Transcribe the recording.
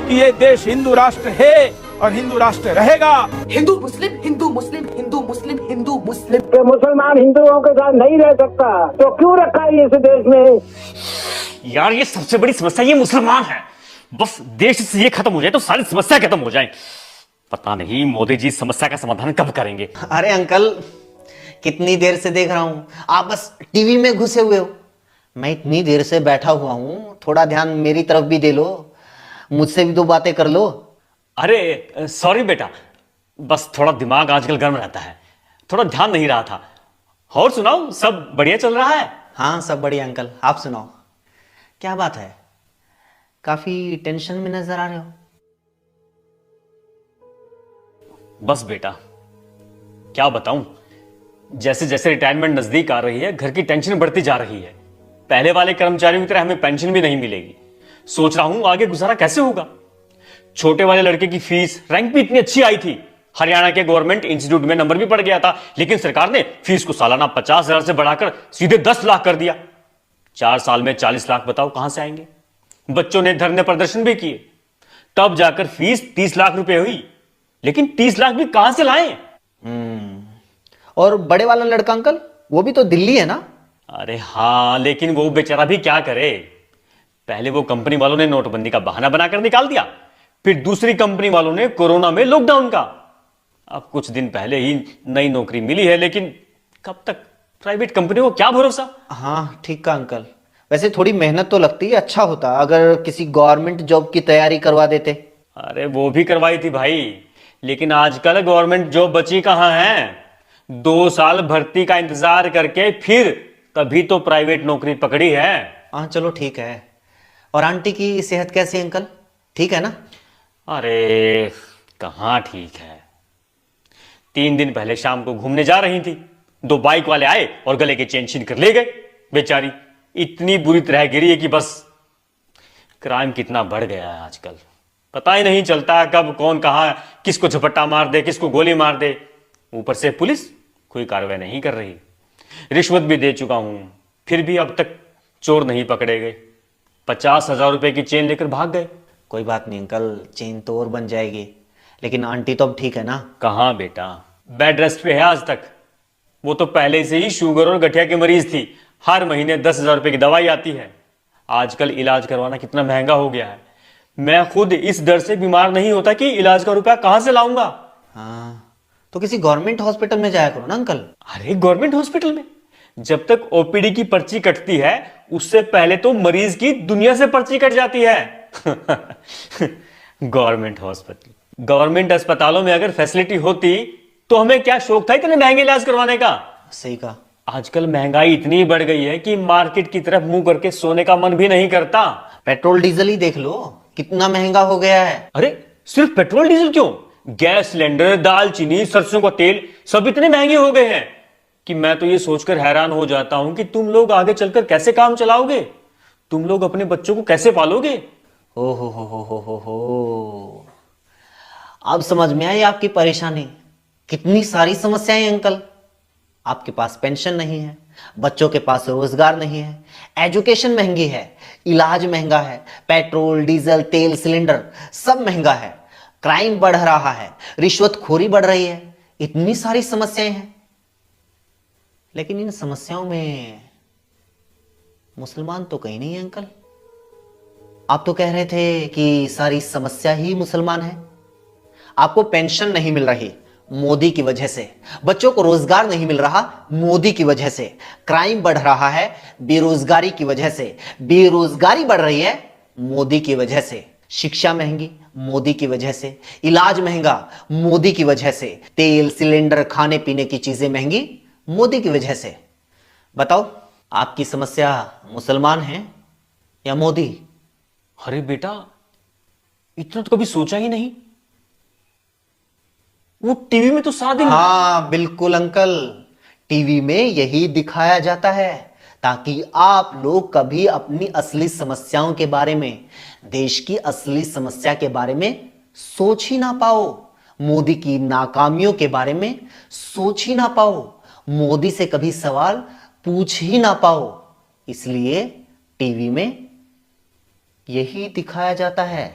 कि ये देश हिंदू राष्ट्र है और हिंदू राष्ट्र रहेगा। हिंदू मुस्लिम हिंदू मुस्लिम हिंदू मुस्लिम हिंदू मुस्लिम। कि मुसलमान हिंदुओं के साथ नहीं रह सकता तो क्यों रखा है इस देश में? यार ये सबसे बड़ी समस्या ये मुसलमान है। बस देश से ये खत्म हो जाए तो सारी समस्या खत्म हो जाए। पता नहीं मोदी जी समस्या का समाधान कब करेंगे। अरे अंकल, कितनी देर से देख रहा हूं, आप बस टीवी में घुसे हुए हो। मैं इतनी देर से बैठा हुआ हूं, थोड़ा ध्यान मेरी तरफ भी दे लो, मुझसे भी दो बातें कर लो। अरे सॉरी बेटा, बस थोड़ा दिमाग आजकल गर्म रहता है, थोड़ा ध्यान नहीं रहा था। और सुनाओ, सब बढ़िया चल रहा है? हाँ सब बढ़िया अंकल, आप सुनाओ, क्या बात है? काफी टेंशन में नजर आ रहे हो। बस बेटा क्या बताऊं, जैसे जैसे रिटायरमेंट नजदीक आ रही है घर की टेंशन बढ़ती जा रही है। पहले वाले कर्मचारियों की तरह हमें पेंशन भी नहीं मिलेगी। सोच रहा हूं आगे गुजारा कैसे होगा। छोटे वाले लड़के की फीस, रैंक भी इतनी अच्छी आई थी, हरियाणा के गवर्नमेंट इंस्टीट्यूट में नंबर भी पड़ गया था, लेकिन सरकार ने फीस को सालाना 50,000 से बढ़ाकर सीधे 10 लाख कर दिया। 4 साल में 40 लाख बताओ कहां से आएंगे। बच्चों ने धरने प्रदर्शन भी किए, तब जाकर फीस 30 लाख रुपए हुई, लेकिन 30 लाख भी कहां से लाएं? और बड़े वाला लड़का अंकल, वो भी तो दिल्ली है ना? अरे हाँ, लेकिन वो बेचारा भी क्या करे। पहले वो कंपनी वालों ने नोटबंदी का बहाना बनाकर निकाल दिया, फिर दूसरी कंपनी वालों ने कोरोना में लॉकडाउन का। अब कुछ दिन पहले ही नई नौकरी मिली है, लेकिन कब तक? प्राइवेट कंपनी को क्या भरोसा। हाँ ठीक का अंकल, वैसे थोड़ी मेहनत तो लगती है, अच्छा होता अगर किसी गवर्नमेंट जॉब की तैयारी करवा देते। अरे वो भी करवाई थी भाई, लेकिन आजकल गवर्नमेंट जॉब बची कहां है। 2 साल भर्ती का इंतजार करके फिर तभी तो प्राइवेट नौकरी पकड़ी है। हाँ चलो ठीक है। और आंटी की सेहत कैसी है अंकल, ठीक है ना? अरे कहां ठीक है। 3 दिन पहले शाम को घूमने जा रही थी, 2 बाइक वाले आए और गले के चेन छीन कर ले गए। बेचारी इतनी बुरी तरह गिरी है कि बस। क्राइम कितना बढ़ गया है आजकल, पता ही नहीं चलता कब कौन कहां किसको झपट्टा मार दे, किसको गोली मार दे। ऊपर से पुलिस कोई कार्रवाई नहीं कर रही। रिश्वत भी दे चुका हूं, फिर भी अब तक चोर नहीं पकड़े गए। 50,000 रुपए की चेन लेकर भाग गए। कोई बात नहीं अंकल, चेन तो और बन जाएगी, लेकिन आंटी तो अब ठीक है ना? कहां बेटा, बेड रेस्ट पे है आज तक। वो तो पहले से ही शुगर और गठिया की मरीज थी, हर महीने 10,000 रुपए की दवाई आती है। आजकल इलाज करवाना कितना महंगा हो गया है। मैं खुद इस डर से बीमार नहीं होता कि इलाज का रुपया कहां से लाऊंगा। हाँ तो किसी गवर्नमेंट हॉस्पिटल में जाया करो ना अंकल। अरे गवर्नमेंट हॉस्पिटल में जब तक ओपीडी की पर्ची कटती है, उससे पहले तो मरीज की दुनिया से पर्ची कट जाती है। गवर्नमेंट हॉस्पिटल, गवर्नमेंट अस्पतालों में अगर फैसिलिटी होती तो हमें क्या शौक था इतने महंगे इलाज करवाने का। सही कहा। आजकल महंगाई इतनी बढ़ गई है कि मार्केट की तरफ मुंह करके सोने का मन भी नहीं करता। पेट्रोल डीजल ही देख लो, कितना महंगा हो गया है। अरे सिर्फ पेट्रोल डीजल क्यों, गैस सिलेंडर, दाल चीनी, सरसों का तेल सब इतने महंगे हो गए हैं कि मैं तो ये सोचकर हैरान हो जाता हूं कि तुम लोग आगे चलकर कैसे काम चलाओगे। तुम लोग अपने बच्चों को कैसे पालोगे। ओ हो। अब समझ में आई आपकी परेशानी। कितनी सारी समस्याएं हैं अंकल। आपके पास पेंशन नहीं है, बच्चों के पास रोजगार नहीं है, एजुकेशन महंगी है, इलाज महंगा है, पेट्रोल डीजल तेल सिलेंडर सब महंगा है, क्राइम बढ़ रहा है, रिश्वतखोरी बढ़ रही है, इतनी सारी समस्याएं हैं। लेकिन इन समस्याओं में मुसलमान तो कहीं नहीं है अंकल। आप तो कह रहे थे कि सारी समस्या ही मुसलमान है। आपको पेंशन नहीं मिल रही मोदी की वजह से, बच्चों को रोजगार नहीं मिल रहा मोदी की वजह से, क्राइम बढ़ रहा है बेरोजगारी की वजह से, बेरोजगारी बढ़ रही है मोदी की वजह से, शिक्षा महंगी मोदी की वजह से, इलाज महंगा मोदी की वजह से, तेल सिलेंडर खाने पीने की चीजें महंगी मोदी की वजह से। बताओ आपकी समस्या मुसलमान है या मोदी? अरे बेटा इतना तो कभी सोचा ही नहीं। वो टीवी में तो सारा दिन। हाँ बिल्कुल अंकल, टीवी में यही दिखाया जाता है ताकि आप लोग कभी अपनी असली समस्याओं के बारे में, देश की असली समस्या के बारे में सोच ही ना पाओ, मोदी की नाकामियों के बारे में सोच ही ना पाओ, मोदी से कभी सवाल पूछ ही ना पाओ। इसलिए टीवी में यही दिखाया जाता है।